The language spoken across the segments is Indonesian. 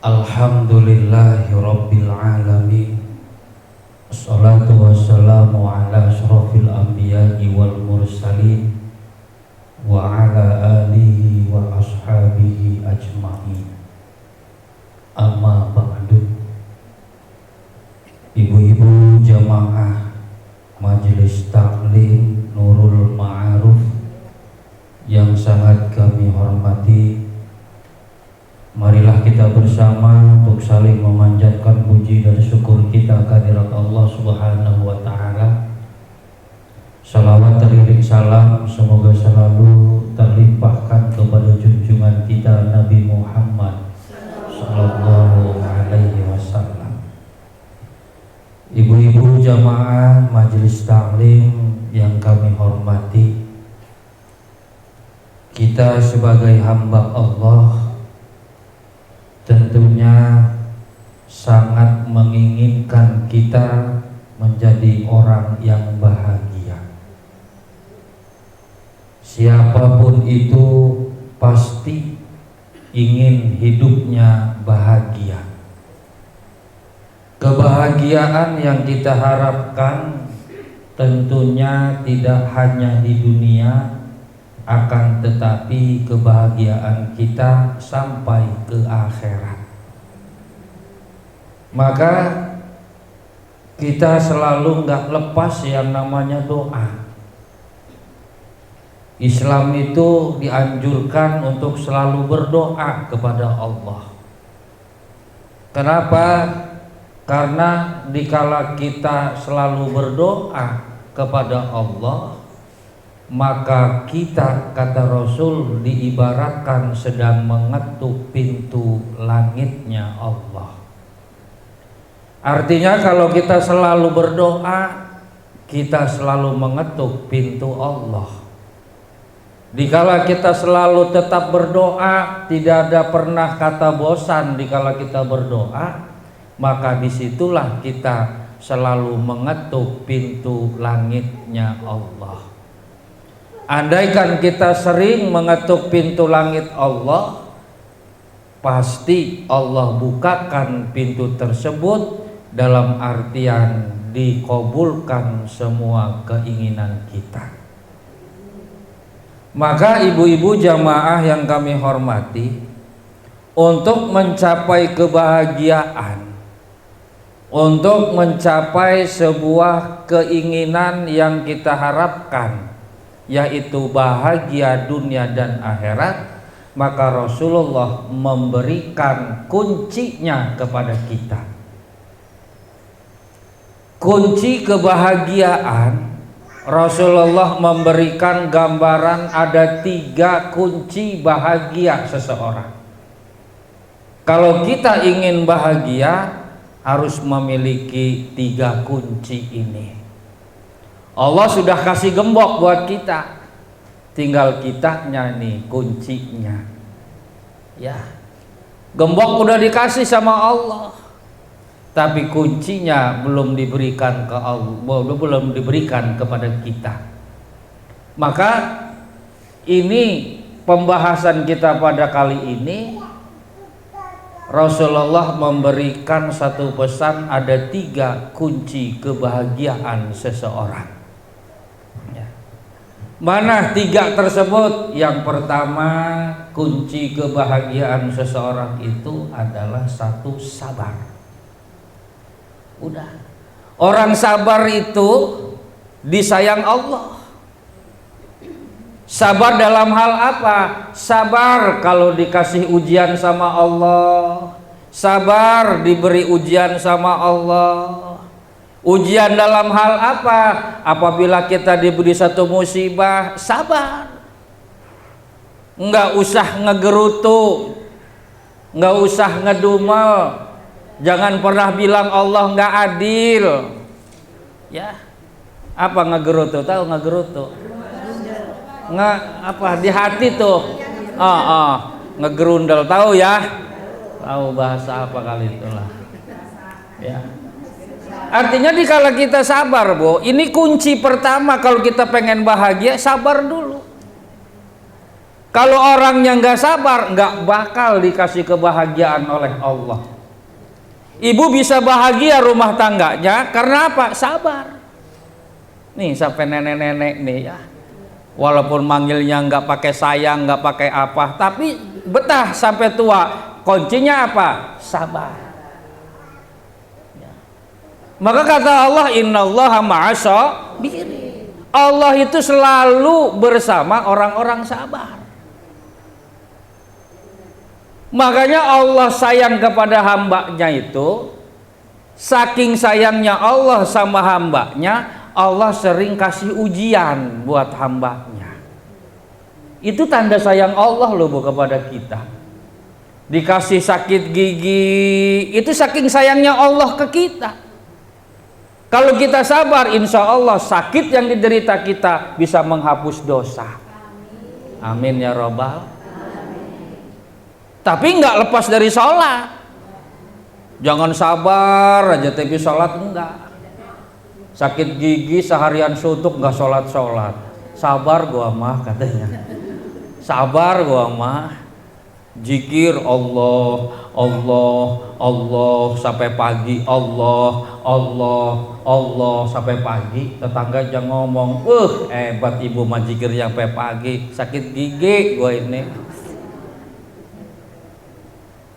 Alhamdulillahi Rabbil Alamin. Assalatu wassalamu ala ashrafil anbiya'i wal mursalin wa ala alihi wa ashabihi ajma'in. Amma ba'du. Ibu-ibu jamaah Majelis Taklim Nurul Ma'aruf yang sangat kami hormati, marilah kita bersama untuk saling memanjatkan puji dan syukur kita kehadirat Allah Subhanahu wa Ta'ala. Salawat teriring salam semoga selalu terlimpahkan kepada junjungan kita Nabi Muhammad sallallahu alaihi wasallam. Ibu-ibu jamaah Majelis Taklim yang kami hormati, kita sebagai hamba Allah tentunya sangat menginginkan kita menjadi orang yang bahagia. Siapapun itu pasti ingin hidupnya bahagia. Kebahagiaan yang kita harapkan tentunya tidak hanya di dunia, akan tetapi kebahagiaan kita sampai ke akhirat. Maka kita selalu nggak lepas yang namanya doa. Islam itu dianjurkan untuk selalu berdoa kepada Allah. Kenapa? Karena dikala kita selalu berdoa kepada Allah, maka kita, kata Rasul, diibaratkan sedang mengetuk pintu langitnya Allah. Artinya kalau kita selalu berdoa, kita selalu mengetuk pintu Allah. Dikala kita selalu tetap berdoa, tidak ada pernah kata bosan dikala kita berdoa, maka disitulah kita selalu mengetuk pintu langitnya Allah. Andaikan kita sering mengetuk pintu langit Allah, pasti Allah bukakan pintu tersebut dalam artian dikabulkan semua keinginan kita. Maka ibu-ibu jamaah yang kami hormati, untuk mencapai kebahagiaan, untuk mencapai sebuah keinginan yang kita harapkan, yaitu bahagia dunia dan akhirat, maka Rasulullah memberikan kuncinya kepada kita. Kunci kebahagiaan, Rasulullah memberikan gambaran ada 3 kunci bahagia seseorang. Kalau kita ingin bahagia, harus memiliki 3 kunci ini. Allah sudah kasih gembok buat kita, tinggal kitanya nih kuncinya. Ya, gembok udah dikasih sama Allah, tapi kuncinya belum diberikan ke Allah, belum diberikan kepada kita. Maka ini pembahasan kita pada kali ini, Rasulullah memberikan satu pesan, ada 3 kunci kebahagiaan seseorang. Mana 3 tersebut? Yang pertama, kunci kebahagiaan seseorang itu adalah 1, sabar. Udah, orang sabar itu disayang Allah. Sabar dalam hal apa? Sabar kalau dikasih ujian sama Allah, sabar diberi ujian sama Allah. Ujian dalam hal apa? Apabila kita diberi satu musibah, sabar. Enggak usah ngegerutu, enggak usah ngedumel. Jangan pernah bilang Allah enggak adil. Ya. Apa ngegerutu? Tahu ngegerutu? Nggak apa di hati tuh. Ngegerundel, tahu ya? Tahu bahasa apa kali itulah. Ya. Artinya dikala kita sabar, Bu, ini kunci pertama kalau kita pengen bahagia, sabar dulu. Kalau orangnya nggak sabar, nggak bakal dikasih kebahagiaan oleh Allah. Ibu bisa bahagia rumah tangganya karena apa? Sabar. Nih sampai nenek-nenek nih ya, walaupun manggilnya nggak pakai sayang, nggak pakai apa, tapi betah sampai tua. Kuncinya apa? Sabar. Ya. Maka kata Allah, innallaha ma'as-sabirin. Allah itu selalu bersama orang-orang sabar. Makanya Allah sayang kepada hambanya itu, saking sayangnya Allah sama hambanya, Allah sering kasih ujian buat hambanya. Itu tanda sayang Allah loh Bu kepada kita. Dikasih sakit gigi, itu saking sayangnya Allah ke kita. Kalau kita sabar, insya Allah sakit yang diderita kita bisa menghapus dosa. Amin ya robbal. Tapi nggak lepas dari sholat. Jangan sabar aja tapi sholat enggak. Sakit gigi seharian suntuk nggak sholat. Sabar gua mah katanya. Sabar gua mah. Zikir Allah, Allah, Allah sampai pagi, Allah, Allah, Allah sampai pagi. Tetangga jangan ngomong, hebat ibu mah zikir sampai pagi. Sakit gigi gua ini.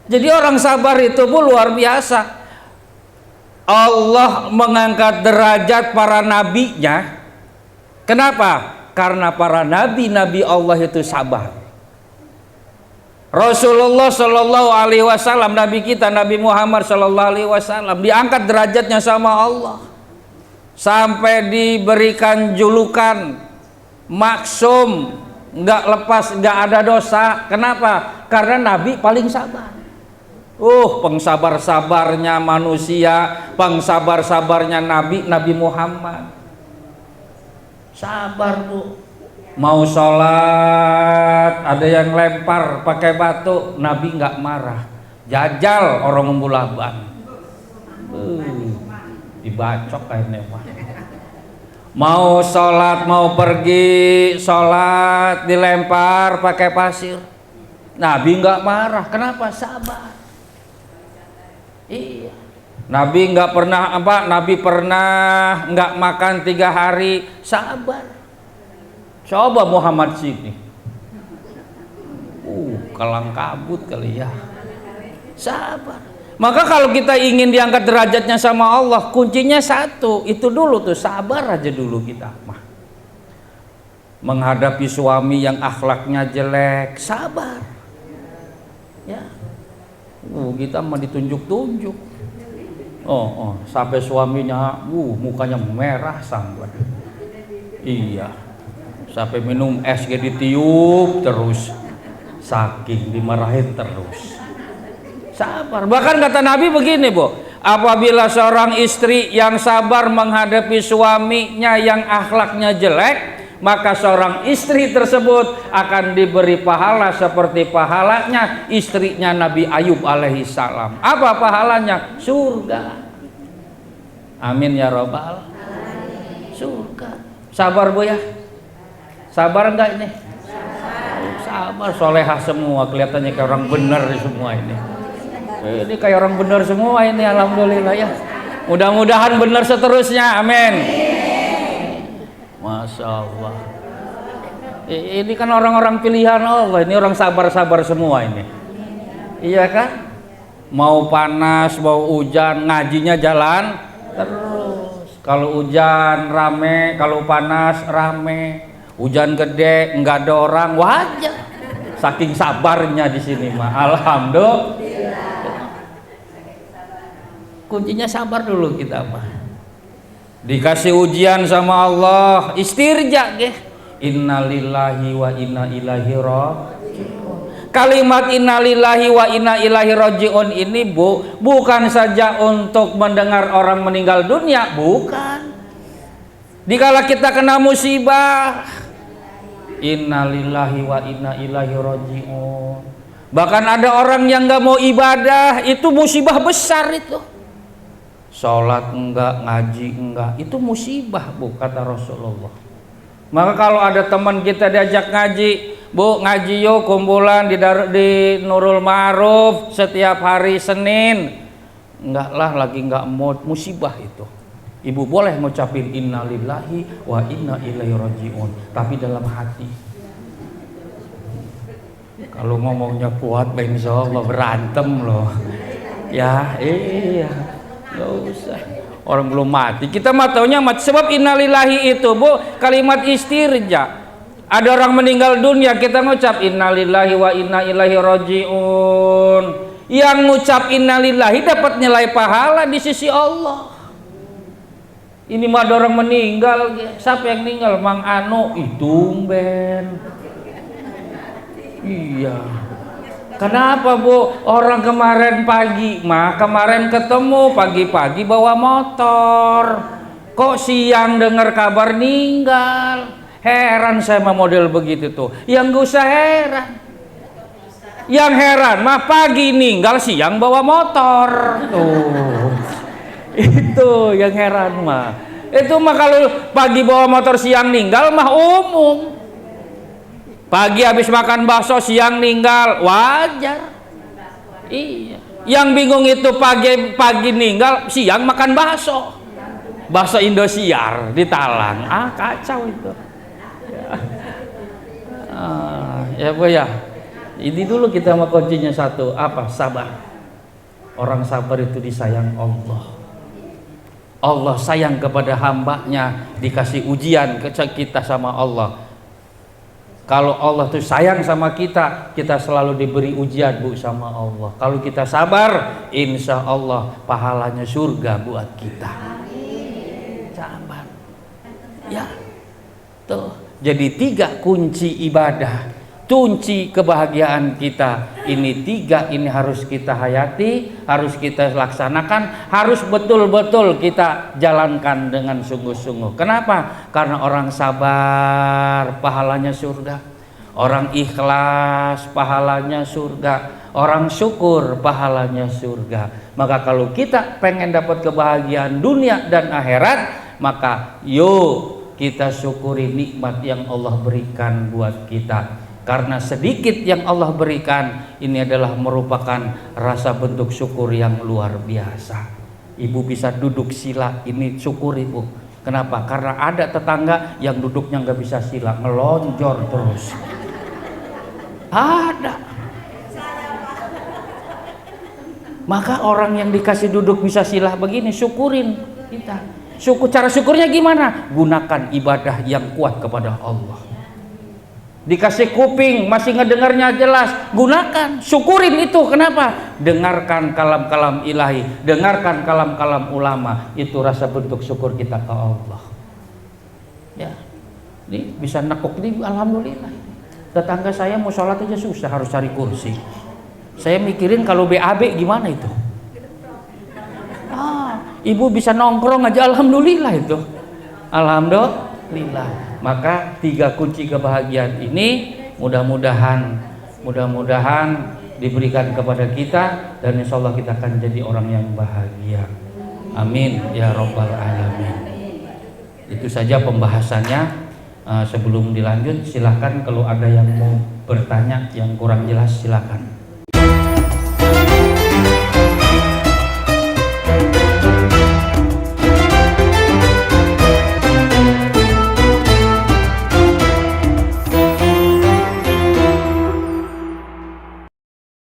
Jadi orang sabar itu pun luar biasa. Allah mengangkat derajat para nabinya. Kenapa? Karena para nabi Allah itu sabar. Rasulullah Shallallahu Alaihi Wasallam, Nabi kita Nabi Muhammad Shallallahu Alaihi Wasallam diangkat derajatnya sama Allah sampai diberikan julukan maksum, nggak lepas, nggak ada dosa. Kenapa? Karena Nabi paling sabar. Pengsabar-sabarnya manusia, pengsabar-sabarnya Nabi Muhammad. Sabar Bu. Mau sholat, ada yang lempar pakai batu, Nabi nggak marah. Jajal orang membulaban. Dibacok kayaknya Pak. Mau sholat, mau pergi sholat, dilempar pakai pasir, Nabi nggak marah. Kenapa? Sabar. Iya. Nabi nggak pernah Nabi pernah nggak makan 3 hari. Sabar. Coba Muhammad sini. Kalang kabut kali ya. Sabar. Maka kalau kita ingin diangkat derajatnya sama Allah, kuncinya satu, itu dulu tuh, sabar aja dulu kita mah. Menghadapi suami yang akhlaknya jelek, sabar. Ya. Kita mah ditunjuk-tunjuk. Sampai suaminya mukanya merah sampai. Iya. Sampai minum es ditiup terus. Saking dimarahin terus. Sabar. Bahkan kata Nabi begini, Bu. Apabila seorang istri yang sabar menghadapi suaminya yang akhlaknya jelek, maka seorang istri tersebut akan diberi pahala seperti pahalanya istrinya Nabi Ayub alaihi salam. Apa pahalanya? Surga. Amin ya robbal. Surga. Sabar Bu ya. Sabar enggak ini? Sabar. Solehah semua, kelihatannya kayak orang benar semua ini. Ini kayak orang benar semua ini, alhamdulillah ya. Mudah-mudahan benar seterusnya. Amin. Masya Allah. Ini kan orang-orang pilihan Allah. Ini orang sabar-sabar semua ini. Iya kan? Mau panas, mau hujan, ngajinya jalan terus. Kalau hujan rame, kalau panas rame. Hujan gede, nggak ada orang, wajar. Saking sabarnya di sini mah. Alhamdulillah. Kuncinya sabar dulu kita mah. Dikasih ujian sama Allah, istirja deh. Innalillahi wa inna ilaihi raji'un. Kalimat innalillahi wa inna ilaihi raji'un ini Bu, bukan saja untuk mendengar orang meninggal dunia, bukan. Dikala kita kena musibah, innalillahi wa inna ilaihi raji'un. Bahkan ada orang yang nggak mau ibadah, itu musibah besar itu. Sholat enggak, ngaji enggak, itu musibah Bu, kata Rasulullah. Maka kalau ada teman kita diajak ngaji, Bu, ngaji yuk kumpulan di Nurul Ma'ruf setiap hari Senin. Enggak lah, lagi enggak mood, musibah itu. Ibu boleh ngucapin innalillahi wa inna ilaihi rajiun, tapi dalam hati. Kalau ngomongnya kuat, insya Allah berantem loh. Ya, iya, nggak usah. Orang belum mati, kita mah taunya mati. Sebab innalillahi itu, Bu, kalimat istirja. Ada orang meninggal dunia, kita ngucap innalillahi wa inna ilaihi rajiun. Yang ngucap innalillahi dapat nilai pahala di sisi Allah. Ini mah ada orang meninggal, siapa yang meninggal? Mang Anu, itu Ben. Iya. Kenapa, Bu? Orang kemarin pagi, kemarin ketemu pagi-pagi bawa motor. Kok siang dengar kabar meninggal? Heran saya sama model begitu tuh. Yang gak usah heran. Yang heran mah pagi ninggal, siang bawa motor. Tuh. Itu yang heran mah. Itu mah kalau pagi bawa motor siang ninggal mah umum. Pagi habis makan bakso siang ninggal wajar. Iya. Yang bingung itu pagi ninggal siang makan bakso. Bakso Indosiar di Talang. Kacau itu. Ya Bu ya. Ini dulu kita mau kuncinya satu, apa? Sabar. Orang sabar itu disayang Allah. Allah sayang kepada hambanya, dikasih ujian ke kita sama Allah. Kalau Allah tuh sayang sama kita, kita selalu diberi ujian, Bu, sama Allah. Kalau kita sabar, insya Allah pahalanya surga buat kita. Sabar. Ya, tuh. Jadi 3 kunci ibadah, kunci kebahagiaan kita. Ini 3, ini harus kita hayati, harus kita laksanakan, harus betul-betul kita jalankan dengan sungguh-sungguh. Kenapa? Karena orang sabar pahalanya surga, orang ikhlas pahalanya surga, orang syukur pahalanya surga. Maka kalau kita pengen dapat kebahagiaan dunia dan akhirat, maka yuk kita syukuri nikmat yang Allah berikan buat kita. Karena sedikit yang Allah berikan ini adalah merupakan rasa bentuk syukur yang luar biasa. Ibu bisa duduk sila, ini syukuri, Bu. Kenapa? Karena ada tetangga yang duduknya nggak bisa sila, melonjor terus. Ada. Maka orang yang dikasih duduk bisa sila begini, syukurin kita. Cara syukurnya gimana? Gunakan ibadah yang kuat kepada Allah. Dikasih kuping masih ngedengarnya jelas, gunakan, syukurin itu. Kenapa? Dengarkan kalam-kalam ilahi, dengarkan kalam-kalam ulama. Itu rasa bentuk syukur kita ke Allah. Ya, ini bisa nekuk nih, alhamdulillah. Tetangga saya mau sholat aja susah, harus cari kursi. Saya mikirin kalau BAB gimana itu. Ibu bisa nongkrong aja, alhamdulillah itu. Alhamdulillah. Maka 3 kunci kebahagiaan ini mudah-mudahan diberikan kepada kita, dan insya Allah kita akan jadi orang yang bahagia. Amin ya Rabbal Alamin. Itu saja pembahasannya. Sebelum dilanjut, silahkan kalau ada yang mau bertanya yang kurang jelas, silahkan.